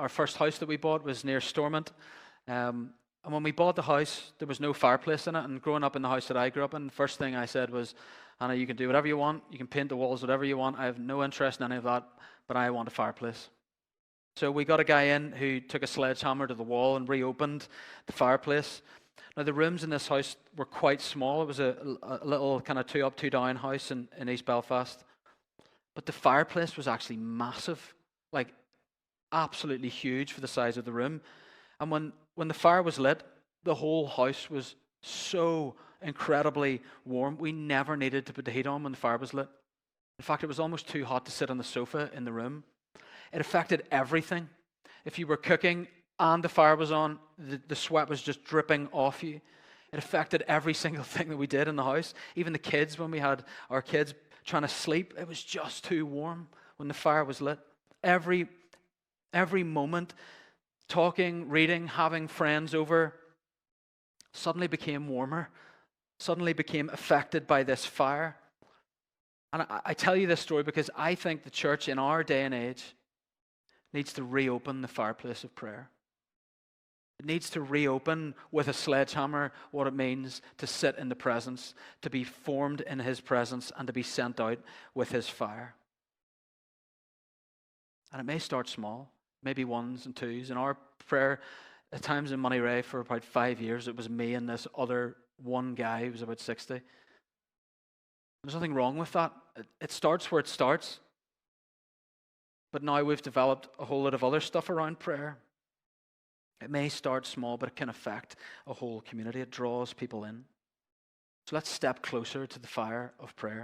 our first house that we bought was near Stormont. And when we bought the house, there was no fireplace in it. And growing up in the house that I grew up in, the first thing I said was, Anna, you can do whatever you want. You can paint the walls whatever you want. I have no interest in any of that, but I want a fireplace. So we got a guy in who took a sledgehammer to the wall and reopened the fireplace. Now, the rooms in this house were quite small. It was a little kind of 2 up, 2 down house in East Belfast. But the fireplace was actually massive, like absolutely huge for the size of the room. And when the fire was lit, the whole house was so incredibly warm. We never needed to put the heat on when the fire was lit. In fact, it was almost too hot to sit on the sofa in the room. It affected everything. If you were cooking and the fire was on, the sweat was just dripping off you. It affected every single thing that we did in the house. Even the kids, when we had our kids trying to sleep, it was just too warm when the fire was lit. Every moment, talking, reading, having friends over, suddenly became warmer, suddenly became affected by this fire. And I tell you this story because I think the church in our day and age needs to reopen the fireplace of prayer. It needs to reopen with a sledgehammer what it means to sit in the presence, to be formed in His presence, and to be sent out with His fire. And it may start small, maybe 1s and 2s. In our prayer, at times in Monterey for about 5 years, it was me and this other one guy who was about 60. There's nothing wrong with that. It starts where it starts. But now we've developed a whole lot of other stuff around prayer. It may start small, but it can affect a whole community. It draws people in. So let's step closer to the fire of prayer.